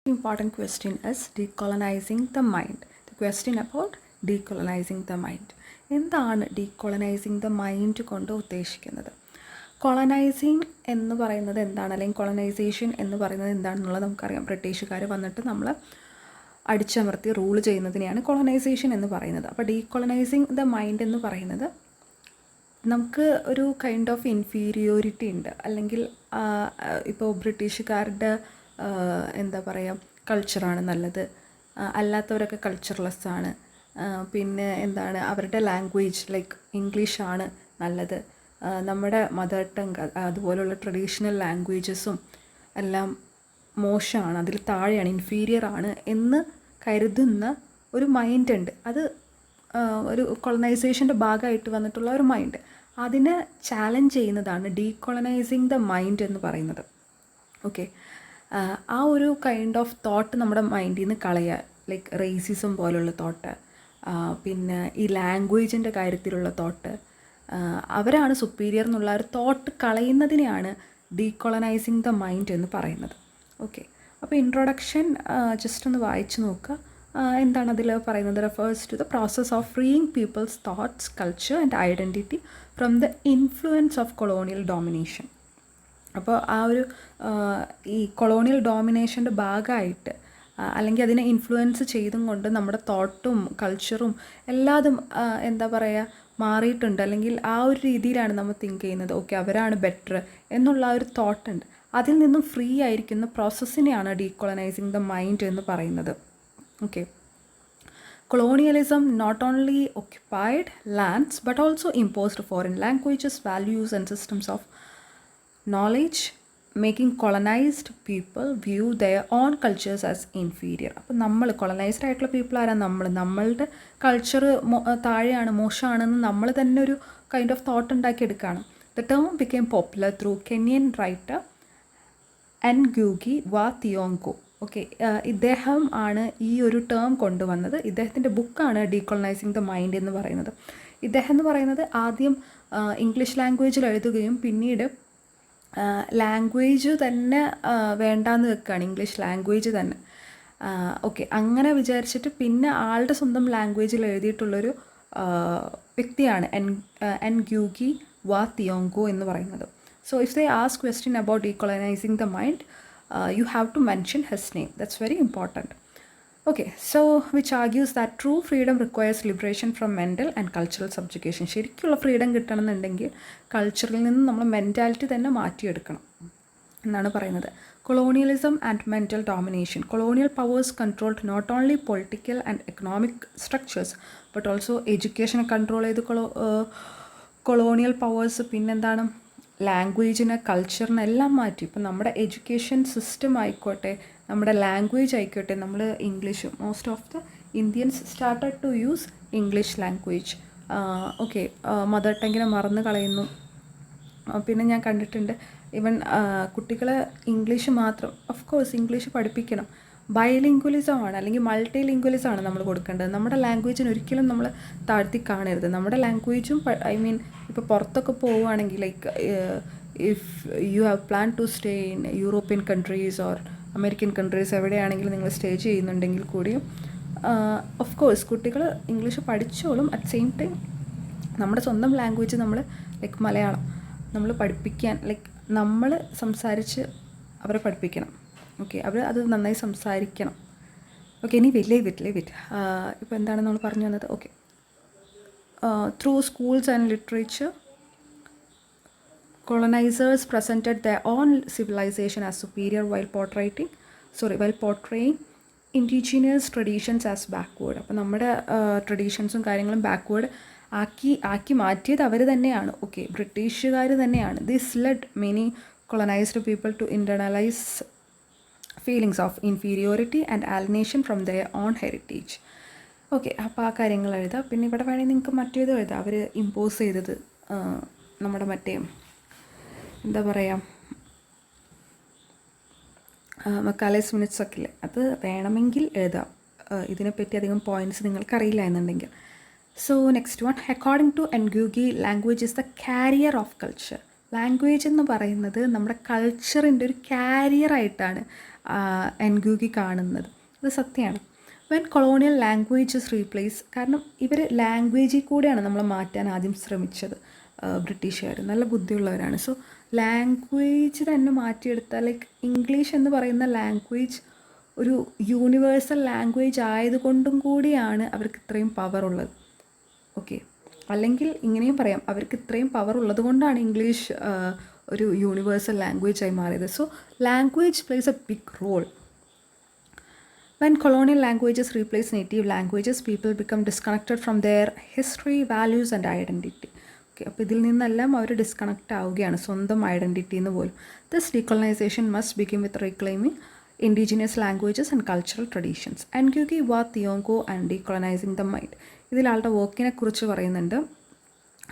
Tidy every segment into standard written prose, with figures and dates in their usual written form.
Important question is decolonizing the mind. The question about decolonizing the mind. എന്താണ് ഡീകോളനൈസിങ് the mind കൊണ്ട് ഉദ്ദേശിക്കുന്നത്? കൊളനൈസിങ് എന്ന് പറയുന്നത് എന്താണ്, അല്ലെങ്കിൽ കൊളനൈസേഷൻ എന്ന് പറയുന്നത് എന്താണെന്നുള്ളത് നമുക്കറിയാം. ബ്രിട്ടീഷുകാർ വന്നിട്ട് നമ്മൾ അടിച്ചമർത്തി റൂൾ ചെയ്യുന്നതിനെയാണ് കൊളനൈസേഷൻ എന്ന് പറയുന്നത്. അപ്പോൾ ഡീകോളനൈസിങ് ദ മൈൻഡ് എന്ന് പറയുന്നത് നമുക്ക് ഒരു കൈൻഡ് ഓഫ് ഇൻഫീരിയോറിറ്റി ഉണ്ട്, അല്ലെങ്കിൽ ഇപ്പോൾ ബ്രിട്ടീഷുകാരുടെ എന്താ പറയുക, കൾച്ചറാണ് നല്ലത്, അല്ലാത്തവരൊക്കെ കൾച്ചർലെസ്സാണ്, പിന്നെ എന്താണ് അവരുടെ ലാംഗ്വേജ് ലൈക്ക് ഇംഗ്ലീഷാണ് നല്ലത്, നമ്മുടെ മദർ ടങ് അതുപോലുള്ള ട്രഡീഷണൽ ലാംഗ്വേജസും എല്ലാം മോശമാണ്, അതിൽ താഴെയാണ്, ഇൻഫീരിയർ ആണ് എന്ന് കരുതുന്ന ഒരു മൈൻഡ് ഉണ്ട്. അത് ഒരു കൊളനൈസേഷൻ്റെ ഭാഗമായിട്ട് വന്നിട്ടുള്ള ഒരു മൈൻഡ്. അതിനെ ചാലഞ്ച് ചെയ്യുന്നതാണ് ഡീകൊളനൈസിങ് ദ മൈൻഡ് എന്ന് പറയുന്നത്. ഓക്കെ, ആ ഒരു കൈൻഡ് ഓഫ് തോട്ട് നമ്മുടെ മൈൻഡിൽ നിന്ന് കളയുക, ലൈക്ക് റേസിസം പോലുള്ള തോട്ട്, പിന്നെ ഈ ലാംഗ്വേജിൻ്റെ കാര്യത്തിലുള്ള തോട്ട്, അവരാണ് സുപ്പീരിയർ എന്നുള്ള ഒരു തോട്ട് കളയുന്നതിനെയാണ് ഡീകൊളനൈസിങ് ദ മൈൻഡ് എന്ന് പറയുന്നത്. ഓക്കെ, അപ്പോൾ ഇൻട്രൊഡക്ഷൻ ജസ്റ്റ് ഒന്ന് വായിച്ചു നോക്കുക. എന്താണ് അതിൽ പറയുന്നത്? Refers to the process of freeing people's thoughts, culture and identity from the influence of colonial domination. അപ്പോൾ ആ ഒരു ഈ കൊളോണിയൽ ഡോമിനേഷൻ്റെ ഭാഗമായിട്ട് അല്ലെങ്കിൽ അതിനെ ഇൻഫ്ലുവൻസ് ചെയ്തും കൊണ്ട് നമ്മുടെ തോട്ടും കൾച്ചറും എല്ലാതും എന്താ പറയുക മാറിയിട്ടുണ്ട്, അല്ലെങ്കിൽ ആ ഒരു രീതിയിലാണ് നമ്മൾ തിങ്ക് ചെയ്യുന്നത്. ഓക്കെ, അവരാണ് ബെറ്റർ എന്നുള്ള ആ ഒരു തോട്ടുണ്ട്. അതിൽ നിന്നും ഫ്രീ ആയിരിക്കുന്ന പ്രോസസ്സിനെയാണ് ഡീകൊളനൈസിങ് ദ മൈൻഡ് എന്ന് പറയുന്നത്. Okay, colonialism not only occupied lands but also imposed foreign languages, values and systems of knowledge, making colonized people view their own cultures as inferior. അപ്പോൾ നമ്മൾ കൊളനൈസ്ഡ് ആയിട്ടുള്ള പീപ്പിൾ ആരാണ്? നമ്മളുടെ കൾച്ചർ താഴെയാണ്, മോശമാണെന്ന് നമ്മൾ തന്നെ ഒരു കൈൻഡ് ഓഫ് തോട്ട് ഉണ്ടാക്കിയെടുക്കുകയാണ്. The term became popular through Kenyan writer Ngugi wa Thiong'o. Okay, ഇദ്ദേഹം ആണ് ഈ ഒരു ടേം കൊണ്ടുവന്നത്. ഇദ്ദേഹത്തിൻ്റെ ബുക്കാണ് ഡീകൊളനൈസിങ് ദ മൈൻഡ് എന്ന് പറയുന്നത്. ഇദ്ദേഹം എന്ന് പറയുന്നത് ആദ്യം ഇംഗ്ലീഷ് ലാംഗ്വേജിൽ എഴുതുകയും പിന്നീട് ലാംഗ്വേജ് തന്നെ വേണ്ടാന്ന് വെക്കുകയാണ്, ഇംഗ്ലീഷ് ലാംഗ്വേജ് തന്നെ. ഓക്കെ, അങ്ങനെ വിചാരിച്ചിട്ട് പിന്നെ ആളുടെ സ്വന്തം ലാംഗ്വേജിൽ എഴുതിയിട്ടുള്ളൊരു വ്യക്തിയാണ് എൻഗ്യൂഗി വാ തിയോങ്കോ എന്ന് പറയുന്നത്. So if they ask question about decolonising the mind, you have to mention his name. That's very important. Okay, so which argues that true freedom requires liberation from mental and cultural subjugation. ശരിക്കുള്ള freedom കിട്ടണമെന്നുണ്ടെങ്കിൽ കൾച്ചറിൽ നിന്ന് നമ്മൾ mentality തന്നെ മാറ്റിയെടുക്കണം എന്നാണ് പറയുന്നത്. Colonialism and mental domination. Colonial powers controlled not only political and economic structures but also എഡ്യൂക്കേഷനെ കൺട്രോൾ ചെയ്ത് കൊളോണിയൽ പവേഴ്സ് പിന്നെന്താണ് ലാംഗ്വേജിനെ, കൾച്ചറിനെ എല്ലാം മാറ്റി. ഇപ്പം നമ്മുടെ എഡ്യൂക്കേഷൻ സിസ്റ്റം ആയിക്കോട്ടെ, നമ്മുടെ ലാംഗ്വേജ് ആയിക്കോട്ടെ, നമ്മൾ English, most of the Indians started to use English language. Okay, mother ടങ്ങിനെ മറന്നു കളയുന്നു. പിന്നെ ഞാൻ കണ്ടിട്ടുണ്ട് ഈവൻ കുട്ടികളെ ഇംഗ്ലീഷ് മാത്രം, ഓഫ് കോഴ്സ് ഇംഗ്ലീഷ് പഠിപ്പിക്കണം, ബൈലിംഗ്വലിസമാണ് അല്ലെങ്കിൽ മൾട്ടി ലിംഗ്വലിസമാണ് നമ്മൾ കൊടുക്കേണ്ടത്. നമ്മുടെ ലാംഗ്വേജിന് ഒരിക്കലും നമ്മൾ താഴ്ത്തി കാണരുത്. നമ്മുടെ ലാംഗ്വേജും ഇപ്പോൾ പുറത്തൊക്കെ പോവുകയാണെങ്കിൽ like if you have plan to stay in European countries or American countries, എവിടെയാണെങ്കിലും നിങ്ങൾ സ്റ്റേ ചെയ്യുന്നുണ്ടെങ്കിൽ കൂടിയും ഓഫ് കോഴ്സ് കുട്ടികൾ ഇംഗ്ലീഷ് പഠിച്ചോളും. അറ്റ് സെയിം ടൈം നമ്മുടെ സ്വന്തം ലാംഗ്വേജ് നമ്മൾ ലൈക്ക് മലയാളം നമ്മൾ പഠിപ്പിക്കാൻ, ലൈക്ക് നമ്മൾ സംസാരിച്ച് അവരെ പഠിപ്പിക്കണം. ഓക്കെ, അവർ അത് നന്നായി സംസാരിക്കണം. ഓക്കെ, ഇനി ലീവ് ഇറ്റ്. ഇപ്പോൾ എന്താണ് നമ്മൾ പറഞ്ഞു വന്നത്? Okay, through schools and literature colonizers presented their own civilization as superior while portraying indigenous traditions as backward. അപ്പോൾ നമ്മുടെ ട്രഡീഷൻസും കാര്യങ്ങളും ബാക്ക്വേർഡ് ആക്കി മാറ്റിയത് അവർ തന്നെയാണ്. ഓക്കെ, ബ്രിട്ടീഷുകാർ തന്നെയാണ്. This lead many colonized people to internalize feelings of inferiority and alienation from their own heritage. Okay, അപ്പോൾ ആ കാര്യങ്ങൾ എഴുതാം. പിന്നെ ഇവിടെ വേണമെങ്കിൽ നിങ്ങൾക്ക് മറ്റേത് എഴുതാം. അവർ ഇമ്പോസ് ചെയ്തത് നമ്മുടെ മറ്റേ എന്താ പറയുക, മക്കാലേസ് മിനിറ്റ്സ് ഒക്കെ ഇല്ലേ, അത് വേണമെങ്കിൽ എഴുതാം. ഇതിനെപ്പറ്റി അധികം പോയിൻറ്റ്സ് നിങ്ങൾക്കറിയില്ല എന്നുണ്ടെങ്കിൽ. So next one, according to Ngugi, language is the carrier of culture. Language എന്ന് പറയുന്നത് നമ്മുടെ കൾച്ചറിൻ്റെ ഒരു കാരിയറായിട്ടാണ് എൻഗൂഗി കാണുന്നത്. അത് സത്യമാണ്. വെൻ കൊളോണിയൽ ലാംഗ്വേജസ് റീപ്ലേസ്, കാരണം ഇവർ ലാംഗ്വേജിൽ കൂടെയാണ് നമ്മൾ മാറ്റാൻ ആദ്യം ശ്രമിച്ചത്. ബ്രിട്ടീഷുകാർ നല്ല ബുദ്ധിയുള്ളവരാണ്. സോ ലാംഗ്വേജ് തന്നെ മാറ്റിയെടുത്താൽ, ലൈക്ക് ഇംഗ്ലീഷ് എന്ന് പറയുന്ന ലാംഗ്വേജ് ഒരു യൂണിവേഴ്സൽ ലാംഗ്വേജ് ആയതുകൊണ്ടും കൂടിയാണ് അവർക്ക് ഇത്രയും പവർ ഉള്ളത്. ഓക്കെ, അല്ലെങ്കിൽ ഇങ്ങനെയും പറയാം, അവർക്ക് ഇത്രയും പവർ ഉള്ളത് കൊണ്ടാണ് ഇംഗ്ലീഷ് ഒരു യൂണിവേഴ്സൽ ലാംഗ്വേജായി മാറിയത്. So language plays a big role. When colonial languages replace native languages, people become disconnected from their history, values and identity. Okay, അപ്പോൾ ഇതിൽ നിന്നെല്ലാം അവർ ഡിസ്കണക്റ്റ് ആവുകയാണ്, സ്വന്തം ഐഡൻറ്റിറ്റിന്ന് പോലും. This decolonisation must begin with reclaiming indigenous languages and cultural traditions. Ngugi wa Thiong'o and decolonising the mind. ഇതിൽ ആളുടെ വർക്കിനെ കുറിച്ച് പറയുന്നുണ്ട്.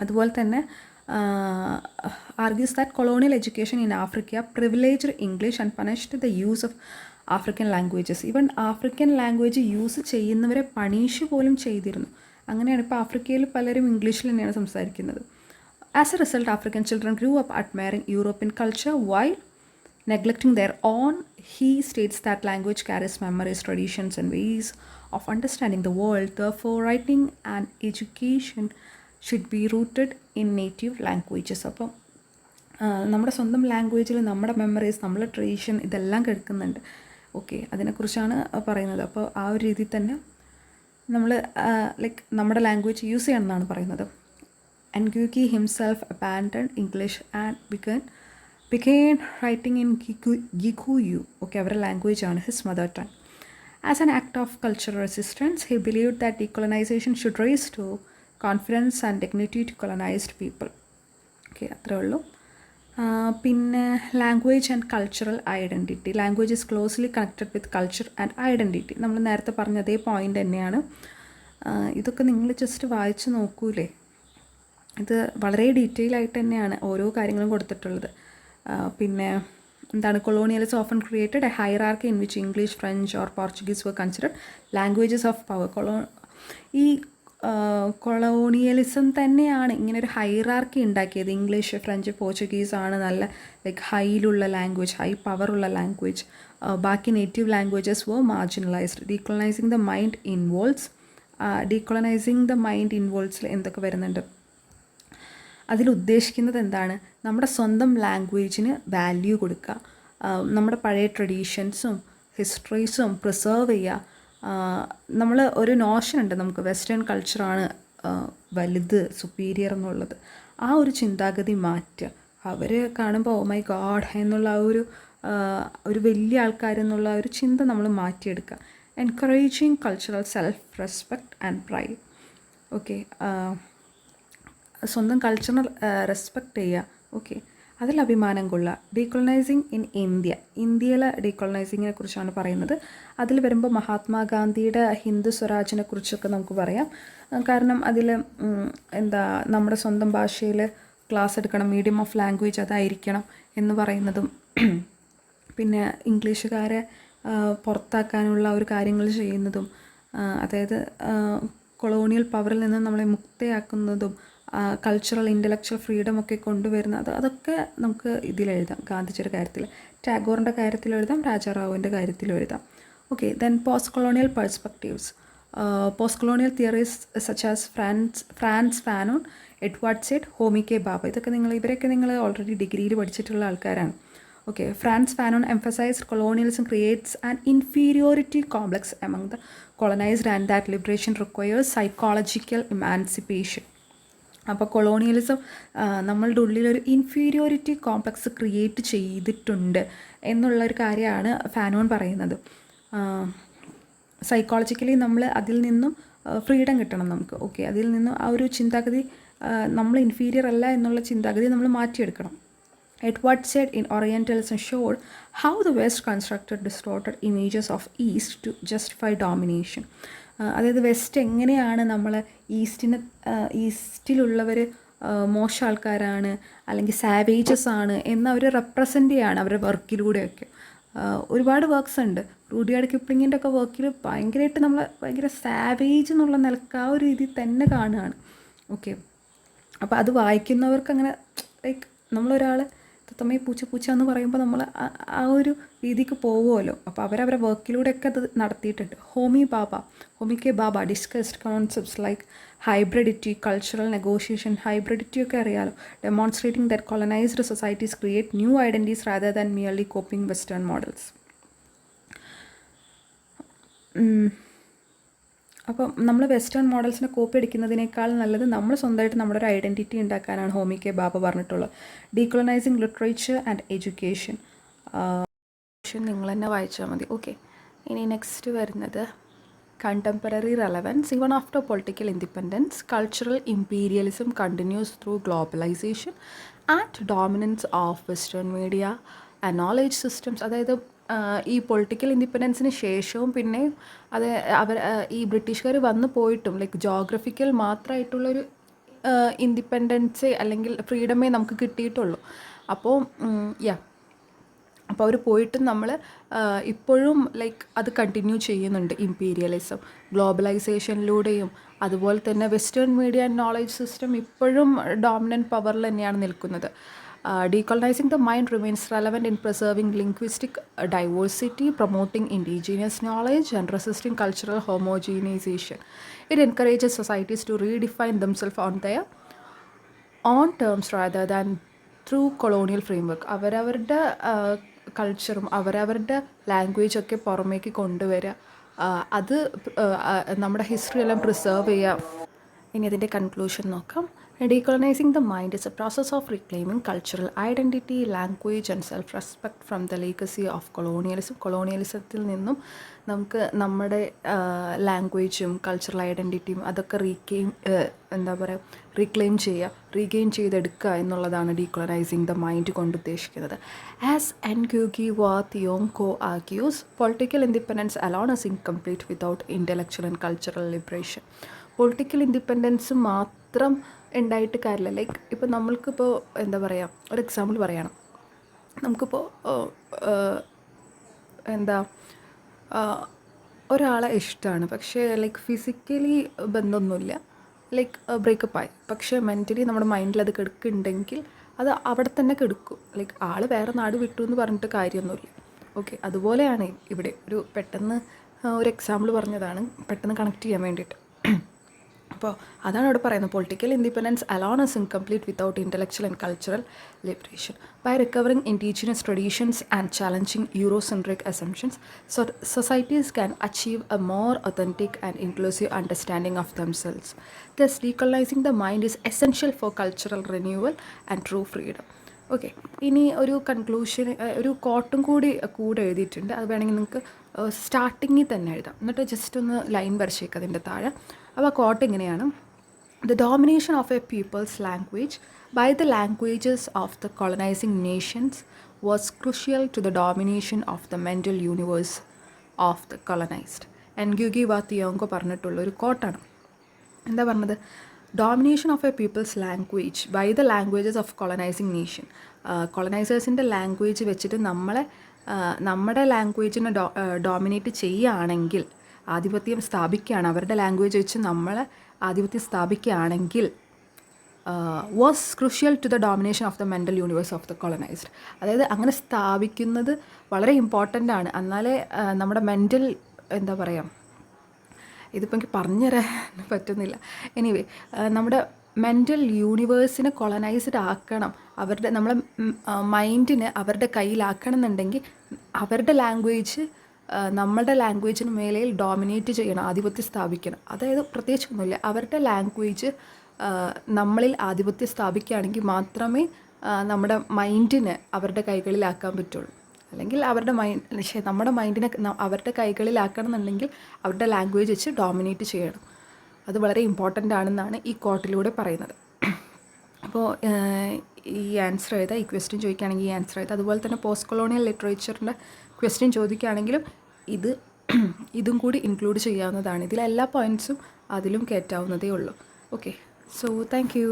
അതുപോലെ തന്നെ argues that colonial education in Africa privileged English and punished the use of African languages. Even African language use ചെയ്യുന്നവരെ പണീഷ് പോലും ചെയ്തിരുന്നു. അങ്ങനെയാണ് ഇപ്പോൾ ആഫ്രിക്കയിൽ പലരും ഇംഗ്ലീഷിൽ തന്നെയാണ് സംസാരിക്കുന്നത്. As A result, African children grew up admiring European culture while neglecting their own. He states that language carries memories, traditions and ways of understanding the world. Therefore, writing and education should be rooted in native languages. അപ്പം നമ്മുടെ സ്വന്തം ലാംഗ്വേജിൽ നമ്മുടെ memories, നമ്മുടെ tradition ഇതെല്ലാം കേൾക്കുന്നുണ്ട്. Okay, അതിനെക്കുറിച്ചാണ് പറയുന്നത്. അപ്പോൾ ആ ഒരു രീതിയിൽ തന്നെ നമ്മൾ ലൈക്ക് നമ്മുടെ ലാംഗ്വേജ് യൂസ് ചെയ്യണം എന്നാണ് പറയുന്നത്. Ngugi himself abandoned English and began writing in Gikuyu. Okay, അവരുടെ ലാംഗ്വേജാണ്, his mother tongue. As an act of cultural resistance, he believed that decolonization should restore confidence and dignity to colonized people. Okay, അത്രേ ഉള്ളൂ. പിന്നെ language and cultural identity. Language is closely connected with culture and identity. നമ്മൾ നേരത്തെ പറഞ്ഞ അതേ point തന്നെയാണ്. ഇതൊക്കെ നിങ്ങൾ ജസ്റ്റ് വായിച്ച് നോക്കൂലേ, ഇത് വളരെ ഡീറ്റെയിൽ ആയിട്ട് തന്നെയാണ് ഓരോ കാര്യങ്ങളും കൊടുത്തിട്ടുള്ളത്. പിന്നെ എന്താണ്, colonialism often created a hierarchy in which English, French or Portuguese were considered languages of power. ഈ കൊളോണിയലിസം തന്നെയാണ് ഇങ്ങനെ ഒരു ഹൈറാർക്കി ഉണ്ടാക്കിയത്. ഇംഗ്ലീഷ്, ഫ്രഞ്ച്, പോർച്ചുഗീസ് ആണ് നല്ല ലൈക്ക് ഹൈയിലുള്ള ലാംഗ്വേജ്, ഹൈ പവറുള്ള ലാംഗ്വേജ്. ബാക്കി native languages were marginalised. Decolonising the mind ഇൻവോൾവ്സിൽ എന്തൊക്കെ വരുന്നുണ്ട്? അതിലുദ്ദേശിക്കുന്നത് എന്താണ്? നമ്മുടെ സ്വന്തം ലാംഗ്വേജിന് വാല്യൂ കൊടുക്കുക, നമ്മുടെ പഴയ ട്രഡീഷൻസും ഹിസ്റ്ററീസും പ്രിസർവ് ചെയ്യുക. നമ്മൾ ഒരു നോഷൻ ഉണ്ട് നമുക്ക്, വെസ്റ്റേൺ കൾച്ചറാണ് വലുത്, സുപ്പീരിയർ എന്നുള്ളത്. ആ ഒരു ചിന്താഗതി മാറ്റുക. അവർ കാണുമ്പോൾ ഓ മൈ ഗോഡ് എന്നുള്ള ഒരു വലിയ ആൾക്കാരെന്നുള്ള ഒരു ചിന്ത നമ്മൾ മാറ്റിയെടുക്കുക. Encouraging cultural self respect and pride. Okay, സ്വന്തം കൾച്ചറിനെ റെസ്പെക്റ്റ് ചെയ്യുക. ഓക്കെ, അതിൽ അഭിമാനം കൊള്ളുക. ഡീകൊളനൈസിങ് ഇൻ ഇന്ത്യയിലെ ഡീകൊളനൈസിങ്ങിനെ കുറിച്ചാണ് പറയുന്നത്. അതിൽ വരുമ്പോൾ മഹാത്മാഗാന്ധിയുടെ ഹിന്ദു സ്വരാജിനെ കുറിച്ചൊക്കെ നമുക്ക് പറയാം. കാരണം അതിൽ നമ്മുടെ സ്വന്തം ഭാഷയിൽ ക്ലാസ് എടുക്കണം, മീഡിയം ഓഫ് ലാംഗ്വേജ് അതായിരിക്കണം എന്ന് പറയുന്നതും, പിന്നെ ഇംഗ്ലീഷുകാരെ പുറത്താക്കാനുള്ള ഒരു കാര്യങ്ങൾ ചെയ്യുന്നതും, അതായത് കൊളോണിയൽ പവറിൽ നിന്ന് നമ്മളെ മുക്തയാക്കുന്നതും, കൾച്ചറൽ ഇൻ്റലക്ച്വൽ ഫ്രീഡം ഒക്കെ കൊണ്ടുവരുന്നത്, അതൊക്കെ നമുക്ക് ഇതിലെഴുതാം. ഗാന്ധിജിയുടെ കാര്യത്തിൽ, ടാഗോറിൻ്റെ കാര്യത്തിൽ എഴുതാം, രാജാറാവുവിൻ്റെ കാര്യത്തിൽ എഴുതാം. Okay, then post colonial perspectives. Post colonial theories such as Frantz Fanon, Edward Said, Homi K Bhabha. ഇവരൊക്കെ നിങ്ങൾ ഓൾറെഡി ഡിഗ്രിയിൽ പഠിച്ചിട്ടുള്ള ആൾക്കാരാണ്. Okay, Frantz Fanon emphasized colonialism creates an inferiority complex among the colonized and that liberation requires psychological emancipation. അപ്പോൾ colonialism നമ്മളുടെ ഉള്ളിലൊരു inferiority complex create ചെയ്തിട്ടുണ്ട് എന്നുള്ളൊരു കാര്യമാണ് ഫാനോൺ പറയുന്നത്. സൈക്കോളജിക്കലി നമ്മൾ അതിൽ നിന്നും ഫ്രീഡം കിട്ടണം നമുക്ക്. ഓക്കെ, അതിൽ നിന്നും ആ ഒരു ചിന്താഗതി, നമ്മൾ ഇൻഫീരിയർ അല്ല എന്നുള്ള ചിന്താഗതി നമ്മൾ മാറ്റിയെടുക്കണം. Edward said in Orientalism showed how the West constructed distorted images of East to justify domination. അതായത് വെസ്റ്റ് എങ്ങനെയാണ് നമ്മൾ ഈസ്റ്റിലുള്ളവർ മോശം ആൾക്കാരാണ് അല്ലെങ്കിൽ സാവേജസ് ആണ് എന്നവർ റെപ്രസെൻ്റ് ചെയ്യാണ് അവരുടെ വർക്കിലൂടെയൊക്കെ. ഒരുപാട് വർക്ക്സ് ഉണ്ട്. റൂഡിയാർഡ് കിപ്ലിങ്ങിൻ്റെ ഒക്കെ വർക്കിൽ ഭയങ്കരമായിട്ട് നമ്മൾ ഭയങ്കര സാവേജ് എന്നുള്ള നിലക്ക് ആ ഒരു രീതിയിൽ തന്നെ കാണുകയാണ്. ഓക്കെ, അപ്പോൾ അത് വായിക്കുന്നവർക്ക് അങ്ങനെ ലൈക്ക് നമ്മളൊരാൾ തത്തമ്മേ പൂച്ച പൂച്ച എന്ന് പറയുമ്പോൾ നമ്മൾ ആ ഒരു രീതിക്ക് പോകുമല്ലോ. അപ്പോൾ അവരവരെ വർക്കിലൂടെയൊക്കെ അത് നടത്തിയിട്ടുണ്ട്. Homi K Bhabha discussed concepts like hybridity, cultural negotiation. Hybridity ഒക്കെ അറിയാലോ. Demonstrating that colonised societies create new identities rather than merely copying western models. അപ്പം നമ്മൾ വെസ്റ്റേൺ മോഡൽസിനെ കോപ്പി അടിക്കുന്നതിനേക്കാൾ നല്ലത് നമ്മൾ സ്വന്തമായിട്ട് നമ്മുടെ ഒരു ഐഡൻറ്റിറ്റി ഉണ്ടാക്കാനാണ് ഹോമി കെ ബാബ പറഞ്ഞിട്ടുള്ളത്. ഡീകൊളനൈസിങ് ലിറ്ററേച്ചർ ആൻഡ് എഡ്യൂക്കേഷൻ നിങ്ങൾ തന്നെ വായിച്ചാൽ മതി. ഓക്കെ, ഇനി നെക്സ്റ്റ് വരുന്നത് contemporary relevance. Even after political independence, cultural imperialism continues through globalisation and dominance of western media and knowledge systems. അതായത് ഈ പൊളിറ്റിക്കൽ ഇൻഡിപെൻഡൻസിന് ശേഷവും പിന്നെയും ഈ ബ്രിട്ടീഷുകാർ വന്നു പോയിട്ടും ലൈക്ക് ജോഗ്രഫിക്കൽ മാത്രമായിട്ടുള്ളൊരു ഇൻഡിപെൻഡൻസേ അല്ലെങ്കിൽ ഫ്രീഡമേ നമുക്ക് കിട്ടിയിട്ടുള്ളൂ. അപ്പോൾ അപ്പോൾ അവർ പോയിട്ടും നമ്മൾ ഇപ്പോഴും ലൈക്ക് അത് കണ്ടിന്യൂ ചെയ്യുന്നുണ്ട്. ഇമ്പീരിയലിസം, ഗ്ലോബലൈസേഷനിലൂടെയും അതുപോലെ തന്നെ western media and knowledge system ഇപ്പോഴും ഡോമിനൻറ്റ് പവറിൽ തന്നെയാണ് നിൽക്കുന്നത്. Decolonizing the mind remains relevant in preserving linguistic diversity, promoting indigenous knowledge, and resisting cultural homogenization. It encourages societies to redefine themselves on their own terms rather than through colonial framework. അവരവരുടെ കൾച്ചറും അവരവരുടെ ലാംഗ്വേജൊക്കെ പുറമേക്ക് കൊണ്ടുവരിക, അത് നമ്മുടെ history എല്ലാം preserve ചെയ്യുക. ഇനി അതിൻ്റെ കൺക്ലൂഷൻ നോക്കാം. Decolonizing the mind is a process of reclaiming cultural identity, language and self-respect from the legacy of colonialism. കൊളോണിയലിസത്തിൽ നിന്നും നമുക്ക് നമ്മുടെ ലാംഗ്വേജും കൾച്ചറൽ ഐഡൻറ്റിറ്റിയും അതൊക്കെ റീഗെയിൻ ചെയ്തെടുക്കുക എന്നുള്ളതാണ് ഡീകൊളനൈസിങ് ദ മൈൻഡ് കൊണ്ട് ഉദ്ദേശിക്കുന്നത്. As Ngugi wa Thiong'o argues, political independence alone is incomplete without intellectual and cultural liberation. Political independence മാത്രം ഉണ്ടായിട്ട് കാര്യമില്ല. ലൈക്ക് ഇപ്പോൾ നമ്മൾക്കിപ്പോൾ എന്താ പറയുക, ഒരു എക്സാമ്പിൾ പറയണം. നമുക്കിപ്പോൾ ഒരാളെ ഇഷ്ടമാണ്, പക്ഷേ ലൈക്ക് ഫിസിക്കലി ബന്ധമൊന്നുമില്ല, ലൈക്ക് ബ്രേക്കപ്പായി, പക്ഷേ മെൻ്റലി നമ്മുടെ മൈൻഡിൽ അത് കിടക്കുന്നുണ്ടെങ്കിൽ അത് അവിടെ തന്നെ കിടക്കും. ലൈക്ക് ആൾ വേറെ നാട് വിട്ടു എന്ന് പറഞ്ഞിട്ട് കാര്യമൊന്നുമില്ല. ഓക്കെ, അതുപോലെയാണ് ഇവിടെ പെട്ടെന്ന് ഒരു എക്സാമ്പിൾ പറഞ്ഞതാണ്, പെട്ടെന്ന് കണക്ട് ചെയ്യാൻ വേണ്ടിയിട്ട്. അപ്പോൾ അതാണ് ഇവിടെ പറയുന്നത്. Political independence alone is incomplete without intellectual and cultural liberation. By recovering indigenous traditions and challenging Eurocentric assumptions, societies can achieve a more authentic and inclusive understanding of themselves. Thus, decolonizing the mind is essential for cultural renewal and true freedom. Okay, ഇനി ഒരു conclusion, ഒരു കോട്ടും കൂടെ എഴുതിയിട്ടുണ്ട്. അത് വേണമെങ്കിൽ നിങ്ങൾക്ക് സ്റ്റാർട്ടിങ്ങിൽ തന്നെ എഴുതാം, എന്നിട്ട് ജസ്റ്റ് ഒന്ന് ലൈൻ വരച്ചേക്കുക അതിൻ്റെ താഴെ. അപ്പോൾ ആ കോട്ട് ഇങ്ങനെയാണ്: the domination of a people's language by the languages of the colonising nations was crucial to the domination of the mental universe of the colonised. Ngugi wa Thiong'o പറഞ്ഞിട്ടുള്ളൊരു കോട്ടാണ്. എന്താ പറഞ്ഞത്? Domination of a people's language by the languages of colonising nation. കൊളനൈസേഴ്സിൻ്റെ language വെച്ചിട്ട് നമ്മുടെ ലാംഗ്വേജിനെ dominate ചെയ്യുകയാണെങ്കിൽ, ആധിപത്യം സ്ഥാപിക്കുകയാണ്, അവരുടെ ലാംഗ്വേജ് വെച്ച് നമ്മളെ ആധിപത്യം സ്ഥാപിക്കുകയാണെങ്കിൽ was crucial to the domination of the mental universe of the colonised. അതായത് അങ്ങനെ സ്ഥാപിക്കുന്നത് വളരെ ഇമ്പോർട്ടൻ്റ് ആണ്. എന്നാലേ നമ്മുടെ മെൻ്റൽ എന്താ പറയുക, ഇതിപ്പോൾ എനിക്ക് പറഞ്ഞുതരാൻ പറ്റുന്നില്ല. എനിവേ, നമ്മുടെ മെൻ്റൽ യൂണിവേഴ്സിനെ കൊളനൈസ്ഡ് ആക്കണം, നമ്മളെ മൈൻഡിനെ അവരുടെ കയ്യിലാക്കണം എന്നുണ്ടെങ്കിൽ അവരുടെ ലാംഗ്വേജ് നമ്മുടെ ലാംഗ്വേജിന് മേലയിൽ ഡോമിനേറ്റ് ചെയ്യണം, ആധിപത്യം സ്ഥാപിക്കണം. അതായത് പ്രത്യേകിച്ചൊന്നുമില്ല, അവരുടെ ലാംഗ്വേജ് നമ്മളിൽ ആധിപത്യം സ്ഥാപിക്കുകയാണെങ്കിൽ മാത്രമേ നമ്മുടെ മൈൻഡിനെ അവരുടെ കൈകളിലാക്കാൻ പറ്റുള്ളൂ. അല്ലെങ്കിൽ നമ്മുടെ മൈൻഡിനെ അവരുടെ കൈകളിലാക്കണം എന്നുണ്ടെങ്കിൽ അവരുടെ ലാംഗ്വേജ് വെച്ച് ഡോമിനേറ്റ് ചെയ്യണം. അത് വളരെ ഇമ്പോർട്ടൻ്റ് ആണെന്നാണ് ഈ കോട്ടിലൂടെ പറയുന്നത്. അപ്പോൾ ഈ ആൻസർ എഴുതാം. ഈ ക്വസ്റ്റ്യൻ ചോദിക്കുകയാണെങ്കിൽ ഈ ആൻസർ എഴുതാം. അതുപോലെ തന്നെ പോസ്റ്റ് കൊളോണിയൽ ലിറ്ററേച്ചറിൻ്റെ ക്വസ്റ്റ്യൻ ചോദിക്കുകയാണെങ്കിലും ഇതും കൂടി ഇൻക്ലൂഡ് ചെയ്യാവുന്നതാണ്. ഇതിലെല്ലാ പോയിൻറ്റ്സും അതിലും കയറ്റാവുന്നതേ ഉള്ളൂ. Okay, so thank you.